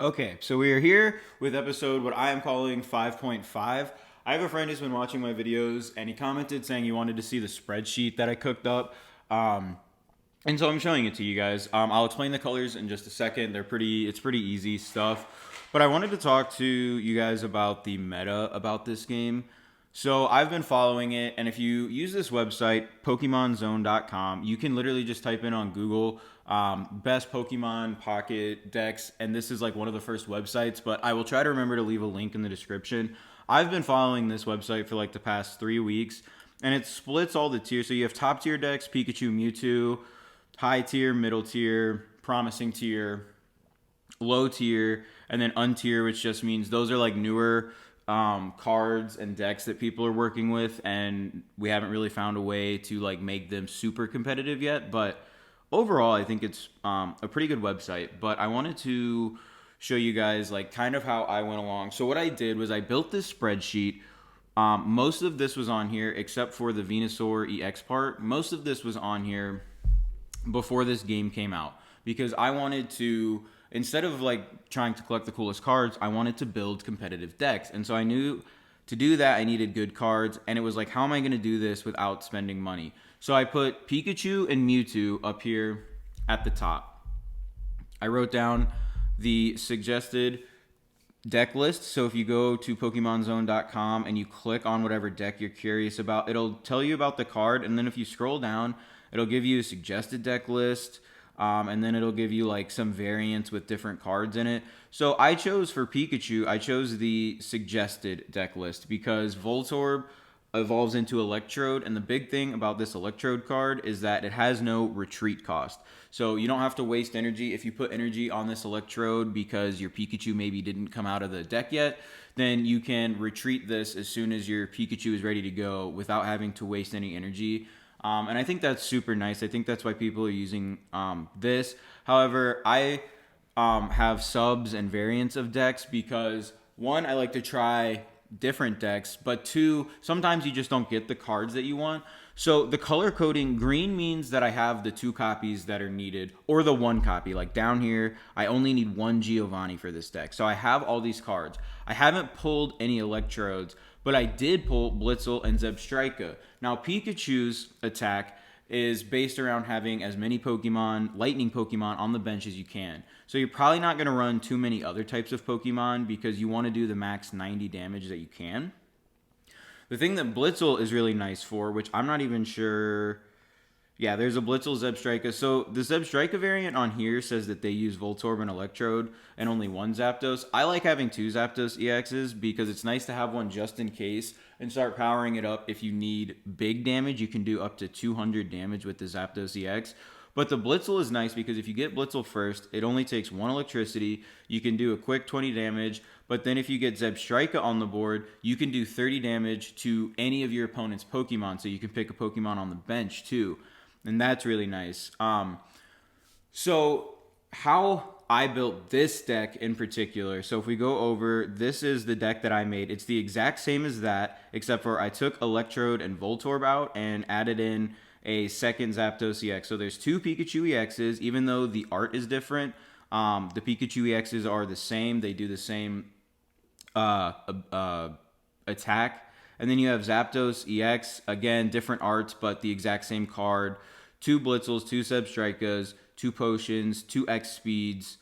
Okay, so we are here with episode what I am calling 5.5. I have a friend who's been watching my videos and he commented saying he wanted to see the spreadsheet that I cooked up. And so I'm showing it to you guys. I'll explain the colors in just a second. It's pretty easy stuff. But I wanted to talk to you guys about the meta about this game. So I've been following it, and if you use this website, PokemonZone.com, you can literally just type in on Google best Pokemon Pocket decks, and this is like one of the first websites. But I will try to remember to leave a link in the description. I've been following this website for like the past 3 weeks, and it splits all the tiers. So you have top tier decks, Pikachu, Mewtwo, high tier, middle tier, promising tier, low tier, and then untier, which just means those are like newer cards and decks that people are working with, and we haven't really found a way to like make them super competitive yet. But overall, I think it's a pretty good website. But I wanted to show you guys like kind of how I went along. So what I did was I built this spreadsheet. Most of this was on here except for the Venusaur EX part. Most of this was on here before this game came out because I wanted to, instead of like trying to collect the coolest cards, I wanted to build competitive decks. And so I knew to do that I needed good cards, and it was like, how am I going to do this without spending money? So I put Pikachu and Mewtwo up here at the top. I wrote down the suggested deck list. So if you go to PokemonZone.com and you click on whatever deck you're curious about, it'll tell you about the card, and then if you scroll down, it'll give you a suggested deck list, and then it'll give you like some variants with different cards in it. So I chose for Pikachu, I chose the suggested deck list because Voltorb evolves into Electrode, and the big thing about this Electrode card is that it has no retreat cost. So you don't have to waste energy. If you put energy on this Electrode because your Pikachu maybe didn't come out of the deck yet, then you can retreat this as soon as your Pikachu is ready to go without having to waste any energy. And I think that's super nice. I think that's why people are using this. However, I have subs and variants of decks because one, I like to try different decks, but two, sometimes you just don't get the cards that you want. So the color coding, green means that I have the 2 copies that are needed, or the 1 copy. Like down here, I only need 1 Giovanni for this deck. So I have all these cards. I haven't pulled any Electrodes, but I did pull Blitzel and Zebstrika. Now Pikachu's attack is based around having as many lightning Pokemon on the bench as you can. So you're probably not going to run too many other types of Pokemon because you want to do the max 90 damage that you can. The thing that Blitzel is really nice for, which I'm not even sure. Yeah, there's a Blitzel Zebstrika. So the Zebstrika variant on here says that they use Voltorb and Electrode and only 1 Zapdos. I like having 2 Zapdos EXs because it's nice to have one just in case and start powering it up. If you need big damage, you can do up to 200 damage with the Zapdos EX. But the Blitzel is nice because if you get Blitzel first, it only takes 1 electricity. You can do a quick 20 damage. But then if you get Zebstrika on the board, you can do 30 damage to any of your opponent's Pokemon. So you can pick a Pokemon on the bench too. And that's really nice. So how I built this deck in particular. So if we go over, this is the deck that I made. It's the exact same as that, except for I took Electrode and Voltorb out and added in a second Zapdos EX. So there's 2 Pikachu EXs, even though the art is different. The Pikachu EXs are the same. They do the same attack. And then you have Zapdos EX, again, different arts, but the exact same card. 2 Blitzels, 2 Zebstrikas, 2 Potions, 2 X Speeds,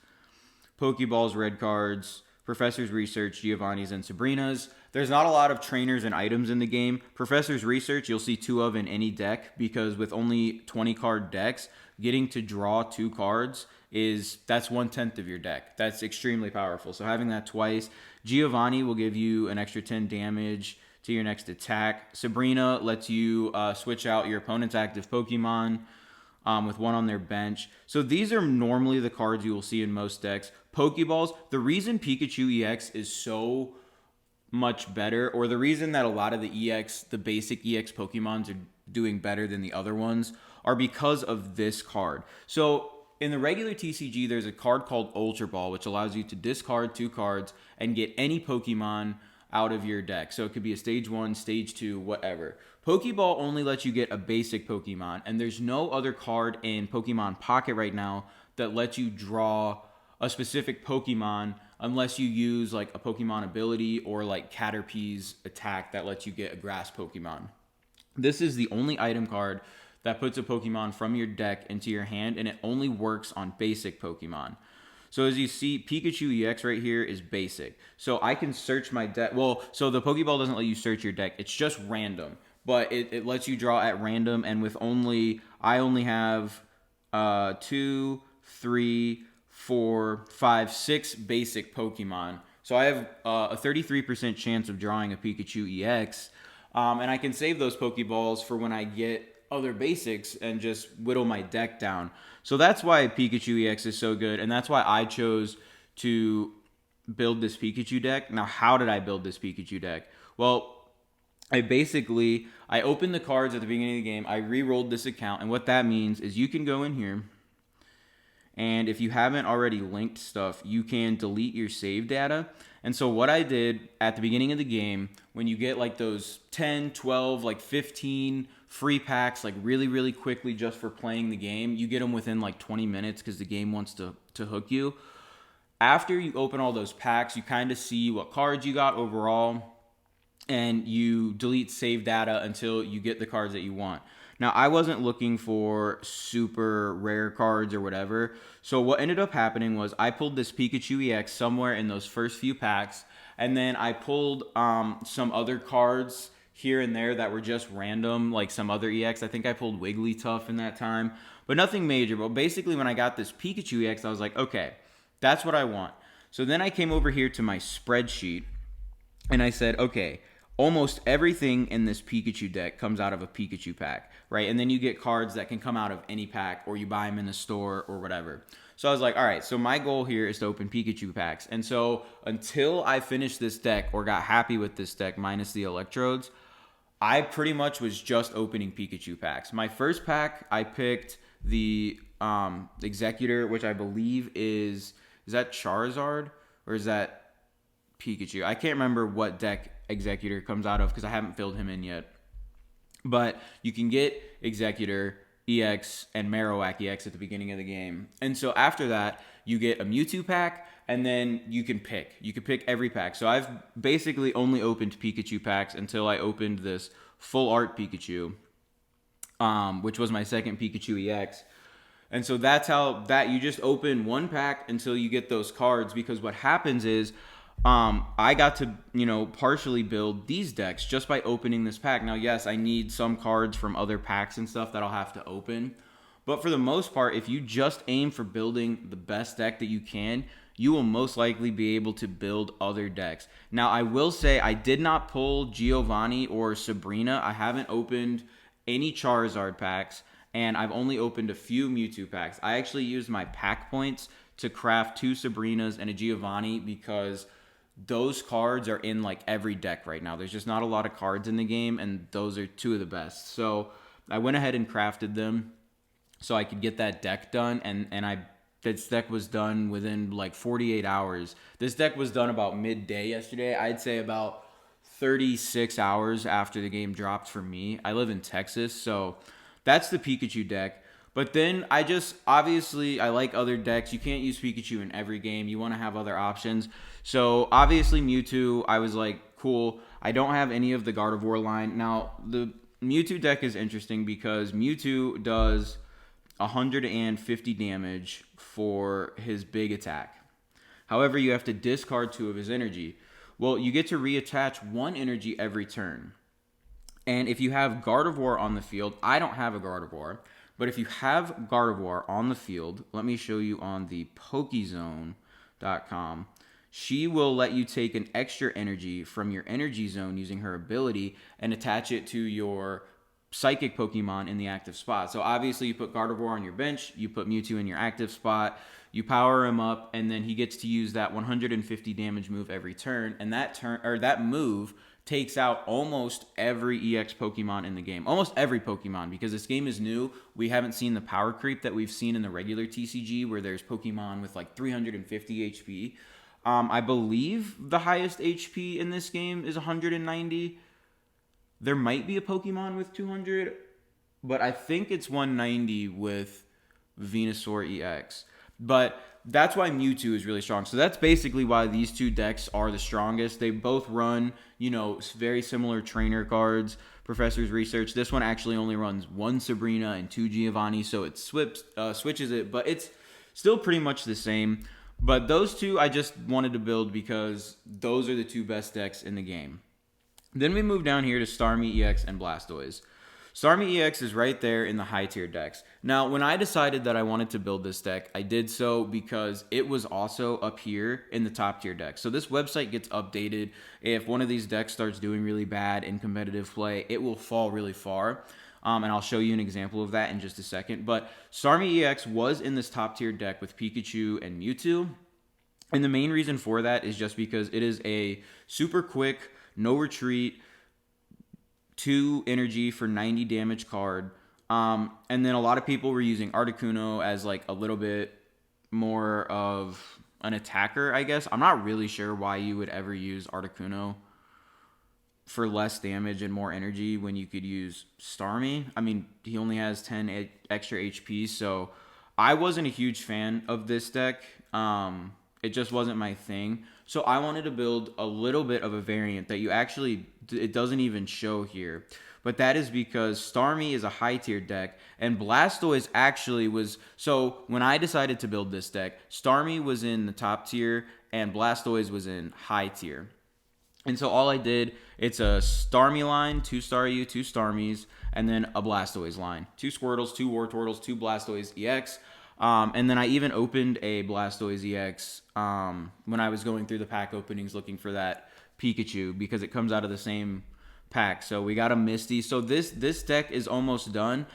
Pokeballs, red cards, Professor's Research, Giovanni's, and Sabrina's. There's not a lot of trainers and items in the game. Professor's Research, you'll see 2 of in any deck because with only 20 card decks, getting to draw 2 cards that's 1/10 of your deck. That's extremely powerful. So having that twice. Giovanni will give you an extra 10 damage to your next attack. Sabrina lets you switch out your opponent's active Pokemon with 1 on their bench. So these are normally the cards you will see in most decks. Pokeballs, the reason Pikachu EX is so much better, or the reason that a lot of the basic EX Pokemons are doing better than the other ones, are because of this card. So in the regular TCG, there's a card called Ultra Ball, which allows you to discard 2 cards and get any Pokemon out of your deck. So it could be a stage 1, stage 2, whatever. Pokeball only lets you get a basic Pokemon, and there's no other card in Pokemon Pocket right now that lets you draw a specific Pokemon unless you use like a Pokemon ability or like Caterpie's attack that lets you get a grass Pokemon. This is the only item card that puts a Pokemon from your deck into your hand, and it only works on basic Pokemon. So as you see, Pikachu EX right here is basic. So I can search my deck. Well, so the Pokeball doesn't let you search your deck. It's just random. But it lets you draw at random, and with I only have 2, 3, 4, 5, 6 basic Pokemon. So I have a 33% chance of drawing a Pikachu EX. And I can save those Pokeballs for when I get other basics and just whittle my deck down. So that's why Pikachu EX is so good, and that's why I chose to build this Pikachu deck. Now, how did I build this Pikachu deck? Well, I opened the cards at the beginning of the game. I re-rolled this account, and what that means is you can go in here, and if you haven't already linked stuff, you can delete your save data. And so what I did at the beginning of the game, when you get like those 10, 12, like 15 free packs, like really, really quickly just for playing the game, you get them within like 20 minutes because the game wants to hook you. After you open all those packs, you kind of see what cards you got overall, and you delete save data until you get the cards that you want. Now, I wasn't looking for super rare cards or whatever. So what ended up happening was I pulled this Pikachu EX somewhere in those first few packs, and then I pulled some other cards here and there that were just random, like some other EX. I think I pulled Wigglytuff in that time, but nothing major. But basically, when I got this Pikachu EX, I was like, okay, that's what I want. So then I came over here to my spreadsheet, and I said, okay, almost everything in this Pikachu deck comes out of a Pikachu pack, right? And then you get cards that can come out of any pack, or you buy them in the store or whatever. So I was like, all right, so my goal here is to open Pikachu packs. And so until I finished this deck or got happy with this deck minus the Electrodes, I pretty much was just opening Pikachu packs. My first pack, I picked the Executor, which I believe is that Charizard or is that Pikachu? I can't remember what deck Executor comes out of because I haven't filled him in yet. But you can get Executor, EX, and Marowak EX at the beginning of the game. And so after that, you get a Mewtwo pack, and then you can pick. You can pick every pack. So I've basically only opened Pikachu packs until I opened this Full Art Pikachu, which was my second Pikachu EX. And so that's how you just open one pack until you get those cards, because what happens is I got to, partially build these decks just by opening this pack. Now, yes, I need some cards from other packs and stuff that I'll have to open. But for the most part, if you just aim for building the best deck that you can, you will most likely be able to build other decks. Now, I will say I did not pull Giovanni or Sabrina. I haven't opened any Charizard packs, and I've only opened a few Mewtwo packs. I actually used my pack points to craft 2 Sabrinas and a Giovanni because those cards are in like every deck right now. There's just not a lot of cards in the game, and those are 2 of the best. So I went ahead and crafted them so I could get that deck done, and this deck was done within like 48 hours. This deck was done about midday yesterday. I'd say about 36 hours after the game dropped for me. I live in Texas, so that's the Pikachu deck. But then I like other decks. You can't use Pikachu in every game. You want to have other options. So obviously Mewtwo, I was like, cool. I don't have any of the Gardevoir line. Now, the Mewtwo deck is interesting because Mewtwo does 150 damage for his big attack. However, you have to discard 2 of his energy. Well, you get to reattach 1 energy every turn. And if you have Gardevoir on the field, I don't have a Gardevoir, but if you have Gardevoir on the field, let me show you on the Pokezone.com. She will let you take an extra energy from your energy zone using her ability and attach it to your psychic Pokemon in the active spot. So obviously you put Gardevoir on your bench, you put Mewtwo in your active spot, you power him up, and then he gets to use that 150 damage move every turn, and that move takes out almost every EX Pokemon in the game. Almost every Pokemon, because this game is new. We haven't seen the power creep that we've seen in the regular TCG where there's Pokemon with like 350 HP. I believe the highest HP in this game is 190. There might be a Pokemon with 200, but I think it's 190 with Venusaur EX. But that's why Mewtwo is really strong. So that's basically why these two decks are the strongest. They both run, very similar trainer cards. Professor's Research. This one actually only runs one Sabrina and two Giovanni, so it switches it, but it's still pretty much the same. But those two I just wanted to build because those are the two best decks in the game. Then we move down here to Starmie EX and Blastoise. Starmie EX is right there in the high tier decks. Now, when I decided that I wanted to build this deck, I did so because it was also up here in the top tier decks. So this website gets updated. If one of these decks starts doing really bad in competitive play, it will fall really far. And I'll show you an example of that in just a second. But Starmie EX was in this top tier deck with Pikachu and Mewtwo. And the main reason for that is just because it is a super quick, no retreat, 2 energy for 90 damage card. And then a lot of people were using Articuno as like a little bit more of an attacker, I guess. I'm not really sure why you would ever use Articuno for less damage and more energy when you could use Starmie. I mean, he only has 10 extra HP, so I wasn't a huge fan of this deck. It just wasn't my thing. So I wanted to build a little bit of a variant that it doesn't even show here. But that is because Starmie is a high tier deck, and Blastoise actually was. So when I decided to build this deck, Starmie was in the top tier, and Blastoise was in high tier. And so all I did, it's a Starmie line, 2 Staryu, 2 Starmies, and then a Blastoise line. 2 Squirtles, 2 Wartortles, 2 Blastoise EX. And then I even opened a Blastoise EX when I was going through the pack openings looking for that Pikachu because it comes out of the same pack. So we got a Misty. So this deck is almost done.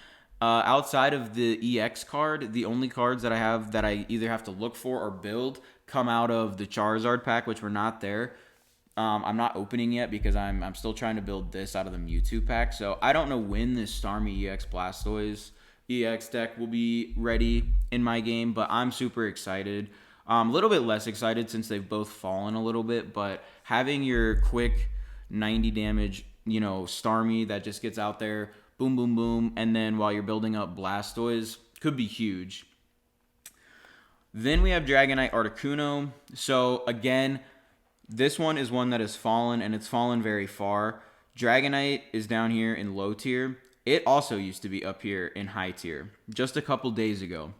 Outside of the EX card, the only cards that I have that I either have to look for or build come out of the Charizard pack, which were not there. I'm not opening yet because I'm still trying to build this out of the Mewtwo pack. So I don't know when this Starmie EX Blastoise EX deck will be ready in my game, but I'm super excited. A little bit less excited since they've both fallen a little bit, but having your quick 90 damage, Starmie that just gets out there, boom, boom, boom, and then while you're building up Blastoise could be huge. Then we have Dragonite Articuno. So again, this one is one that has fallen, and it's fallen very far. Dragonite is down here in low tier. It also used to be up here in high tier just a couple days ago.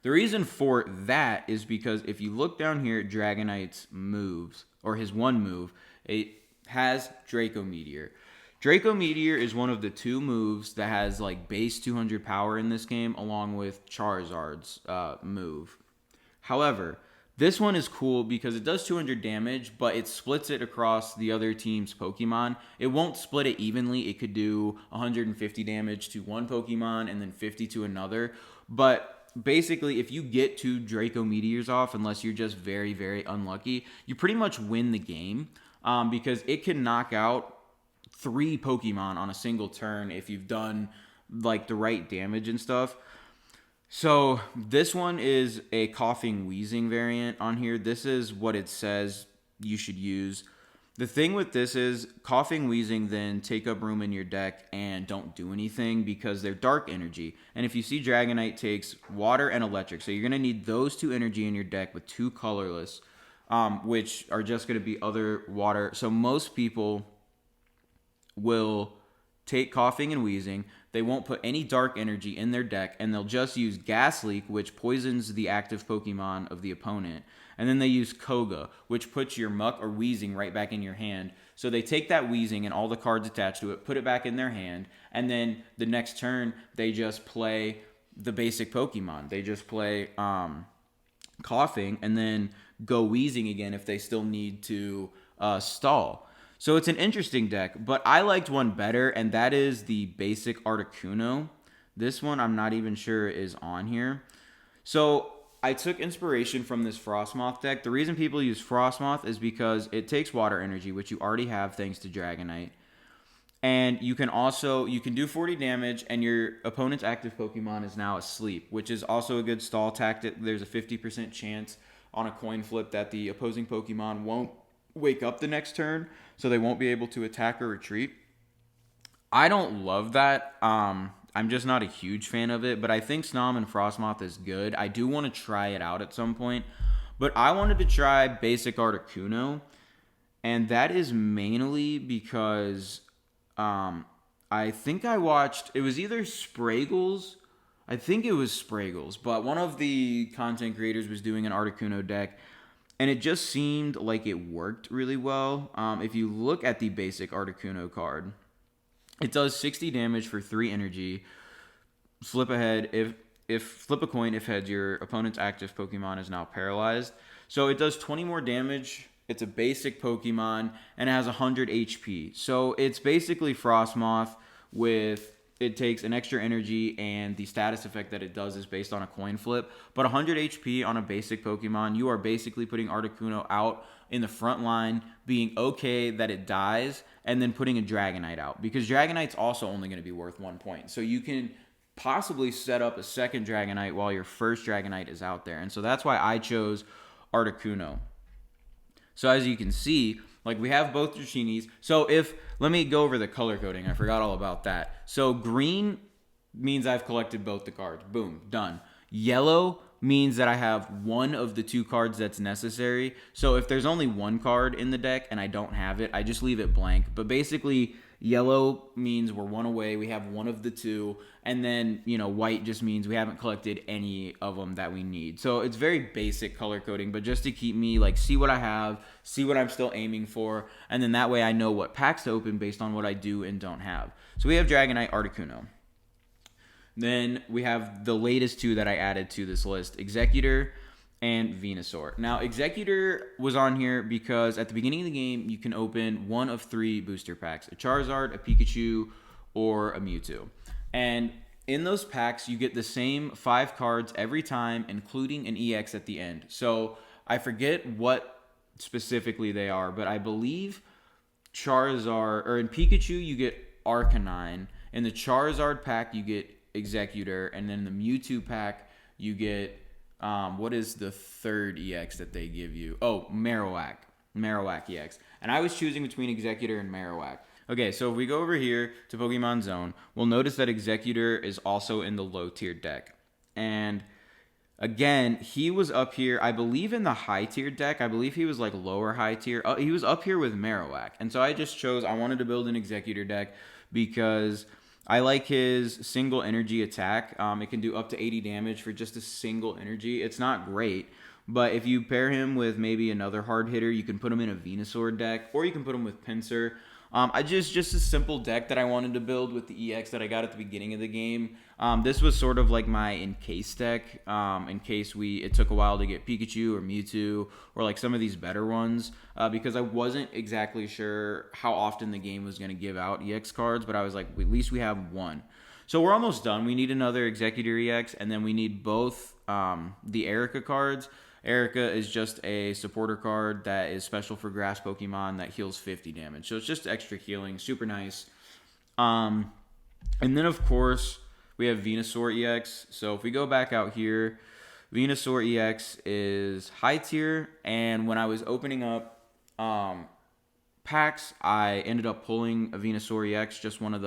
The reason for that is because if you look down here at Dragonite's moves, or his one move, it has Draco Meteor. Draco Meteor is one of the 2 moves that has like base 200 power in this game, along with Charizard's move. However, this one is cool because it does 200 damage, but it splits it across the other team's Pokemon. It won't split it evenly. It could do 150 damage to one Pokemon and then 50 to another. But basically, if you get 2 Draco Meteors off, unless you're just very, very unlucky, you pretty much win the game because it can knock out 3 Pokemon on a single turn if you've done like the right damage and stuff. So this one is a Coughing Wheezing variant on here. This is what it says you should use. The thing with this is Coughing Wheezing then take up room in your deck and don't do anything because they're dark energy. And if you see Dragonite takes water and electric, so you're going to need those 2 energy in your deck with 2 colorless, which are just going to be other water. So most people will take Coughing and Wheezing. They won't put any dark energy in their deck, and they'll just use Gas Leak, which poisons the active Pokemon of the opponent. And then they use Koga, which puts your Muck or Wheezing right back in your hand. So they take that Wheezing and all the cards attached to it, put it back in their hand, and then the next turn, they just play the basic Pokemon. They just play Coughing, and then go Wheezing again if they still need to stall. So it's an interesting deck, but I liked one better, and that is the basic Articuno. This one I'm not even sure is on here. So I took inspiration from this Frostmoth deck. The reason people use Frostmoth is because it takes water energy, which you already have thanks to Dragonite. And you can do 40 damage, and your opponent's active Pokemon is now asleep, which is also a good stall tactic. There's a 50% chance on a coin flip that the opposing Pokemon won't wake up the next turn, so they won't be able to attack or retreat. I don't love that. I I'm just not a huge fan of it, but I think Snom and Frostmoth is good. I do want to try it out at some point, but I wanted to try basic Articuno, and that is mainly because I think I watched, it was either Spraggles, I think it was Spraggles, but one of the content creators was doing an Articuno deck, and it just seemed like it worked really well. If you look at the basic Articuno card, it does 60 damage for 3 energy. Flip a head if flip a coin if heads, your opponent's active Pokemon is now paralyzed. So it does 20 more damage. It's a basic Pokemon and it has 100 HP. So it's basically Frostmoth with, it takes an extra energy, and the status effect that it does is based on a coin flip. But 100 HP on a basic Pokemon, you are basically putting Articuno out in the front line, being okay that it dies, and then putting a Dragonite out. Because Dragonite's also only going to be worth 1 point. So you can possibly set up a second Dragonite while your first Dragonite is out there. And so that's why I chose Articuno. So as you can see, like, we have both Drachinis. So let me go over the color coding. I forgot all about that. So green means I've collected both the cards. Boom, done. Yellow means that I have one of the 2 cards that's necessary. So if there's only 1 card in the deck and I don't have it, I just leave it blank. But basically, yellow means we're 1 away. We have one of the 2. And then, white just means we haven't collected any of them that we need. So it's very basic color coding, but just to keep me, see what I have, see what I'm still aiming for. And then that way I know what packs to open based on what I do and don't have. So we have Dragonite, Articuno. Then we have the latest 2 that I added to this list, Exeggutor and Venusaur. Now, Exeggutor was on here because at the beginning of the game, you can open 1 of 3 booster packs, a Charizard, a Pikachu, or a Mewtwo. And in those packs, you get the same 5 cards every time, including an EX at the end. So I forget what specifically they are, but I believe Charizard, or in Pikachu, you get Arcanine. In the Charizard pack, you get Exeggutor, and then the Mewtwo pack you get what is the third EX that they give you? Oh, Marowak EX. And I was choosing between Exeggutor and Marowak. Okay, so if we go over here to Pokemon Zone, we'll notice that Exeggutor is also in the low tier deck. And again, he was up here, I believe, in the high tier deck. I believe he was lower high tier. He was up here with Marowak. And so I just chose, I wanted to build an Exeggutor deck because I like his single energy attack. It can do up to 80 damage for just a single energy. It's not great, but if you pair him with maybe another hard hitter, you can put him in a Venusaur deck, or you can put him with Pinsir. I just a simple deck that I wanted to build with the EX that I got at the beginning of the game. This was sort of like my in case deck, in case it took a while to get Pikachu or Mewtwo or some of these better ones, because I wasn't exactly sure how often the game was going to give out EX cards, but I was like, at least we have 1. So we're almost done. We need another Exeggutor EX, and then we need both the Erica cards. Erica is just a supporter card that is special for grass Pokemon that heals 50 damage. So it's just extra healing. Super nice. And then, of course, we have Venusaur EX. So if we go back out here, Venusaur EX is high tier. And when I was opening up packs, I ended up pulling a Venusaur EX, just one of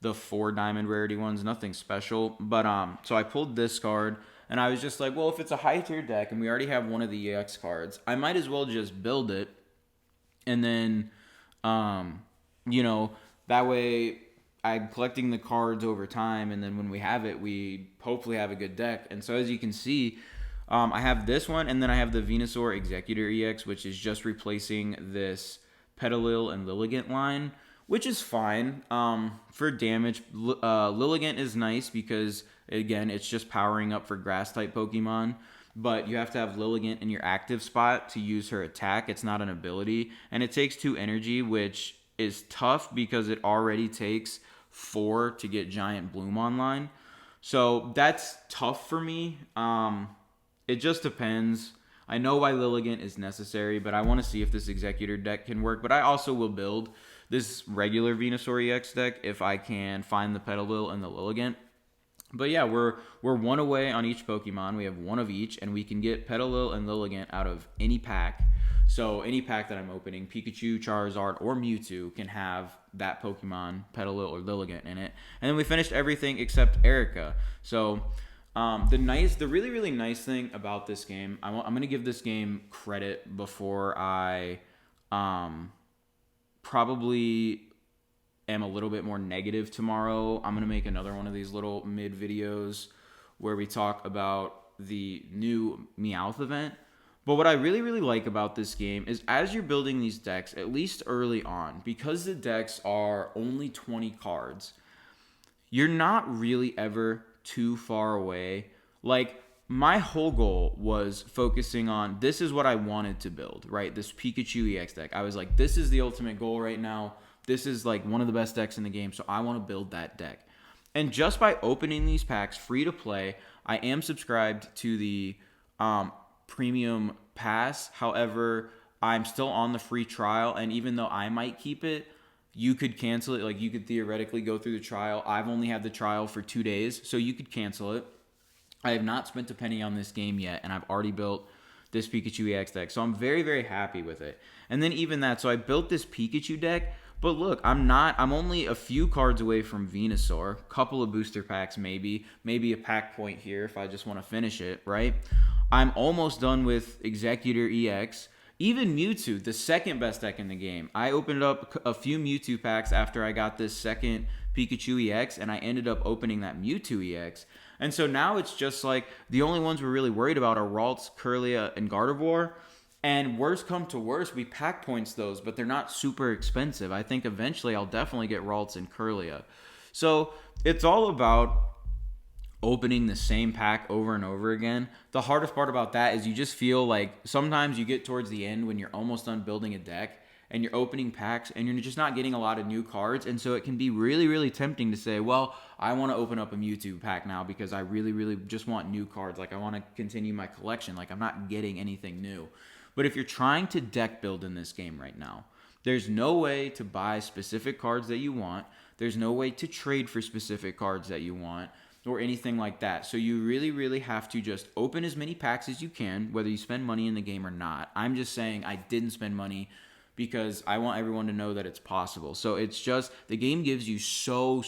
the 4 diamond rarity ones. Nothing special. But so I pulled this card. And I was just like, well, if it's a high tier deck and we already have one of the EX cards, I might as well just build it. And then, that way I'm collecting the cards over time. And then when we have it, we hopefully have a good deck. And so as you can see, I have this one. And then I have the Venusaur Exeggutor EX, which is just replacing this Petilil and Lilligant line, which is fine. For damage, Lilligant is nice because, again, it's just powering up for grass-type Pokemon, but you have to have Lilligant in your active spot to use her attack. It's not an ability, and it takes 2 energy, which is tough because it already takes 4 to get Giant Bloom online. So that's tough for me. It just depends. I know why Lilligant is necessary, but I want to see if this Exeggutor deck can work, but I also will build this regular Venusaur EX deck if I can find the Petilil and the Lilligant. But yeah, we're one away on each Pokemon. We have one of each, and we can get Petalil and Lilligant out of any pack. So any pack that I'm opening, Pikachu, Charizard, or Mewtwo can have that Pokemon, Petalil or Lilligant, in it. And then we finished everything except Erica. So the really really nice thing about this game, I'm gonna give this game credit before I probably am a little bit more negative tomorrow. I'm going to make another one of these little mid videos where we talk about the new Meowth event. But what I really, really like about this game is as you're building these decks, at least early on, because the decks are only 20 cards, you're not really ever too far away. Like, my whole goal was focusing on this is what I wanted to build, right? This Pikachu EX deck. I was like, this is the ultimate goal right now. This is like one of the best decks in the game, so I want to build that deck. And just by opening these packs free to play, I am subscribed to the premium pass. However, I'm still on the free trial, and even though I might keep it, you could cancel it. Like, you could theoretically go through the trial. I've only had the trial for 2 days, so you could cancel it. I have not spent a penny on this game yet, and I've already built this Pikachu EX deck, so I'm very, very happy with it. And then even that, so I built this Pikachu deck, but look, I'm only a few cards away from Venusaur, couple of booster packs maybe a pack point here if I just want to finish it, right? I'm almost done with Executor EX. Even Mewtwo, the second best deck in the game. I opened up a few Mewtwo packs after I got this second Pikachu EX, and I ended up opening that Mewtwo EX. And so now it's just like the only ones we're really worried about are Ralts, Kirlia, and Gardevoir. And worst come to worst, we pack points those, but they're not super expensive. I think eventually I'll definitely get Ralts and Kirlia. So it's all about opening the same pack over and over again. The hardest part about that is you just feel like sometimes you get towards the end when you're almost done building a deck and you're opening packs and you're just not getting a lot of new cards. And so it can be really, really tempting to say, well, I want to open up a Mewtwo pack now because I really, really just want new cards. Like, I want to continue my collection. Like, I'm not getting anything new. But if you're trying to deck build in this game right now, there's no way to buy specific cards that you want. There's no way to trade for specific cards that you want or anything like that. So you really, really have to just open as many packs as you can, whether you spend money in the game or not. I'm just saying I didn't spend money because I want everyone to know that it's possible. So it's just, the game gives you so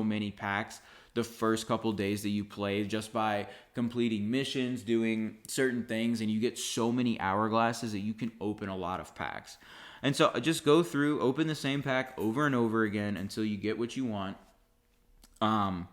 many packs the first couple days that you play just by completing missions, doing certain things, and you get so many hourglasses that you can open a lot of packs. And so just go through, open the same pack over and over again until you get what you want, and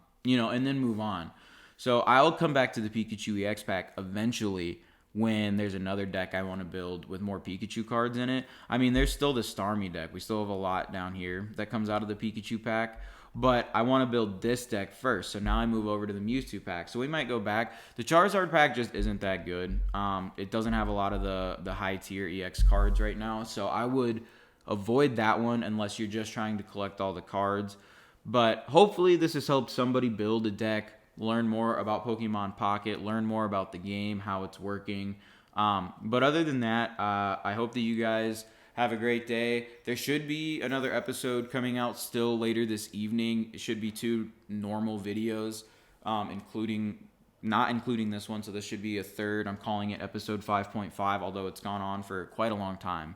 then move on. So I'll come back to the Pikachu EX pack eventually when there's another deck I want to build with more Pikachu cards in it. I mean, there's still the Starmie deck. We still have a lot down here that comes out of the Pikachu pack. But I want to build this deck first. So now I move over to the Mewtwo pack. So we might go back. The Charizard pack just isn't that good. It doesn't have a lot of the high tier EX cards right now. So I would avoid that one unless you're just trying to collect all the cards. But hopefully this has helped somebody build a deck, learn more about Pokemon Pocket, learn more about the game, how it's working. But other than that, I hope that you guys have a great day. There should be another episode coming out still later this evening. It should be 2 normal videos, not including this one. So this should be a third. I'm calling it episode 5.5, although it's gone on for quite a long time.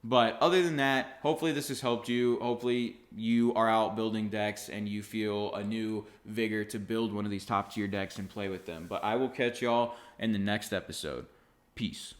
But other than that, hopefully this has helped you. Hopefully you are out building decks and you feel a new vigor to build one of these top tier decks and play with them. But I will catch y'all in the next episode. Peace.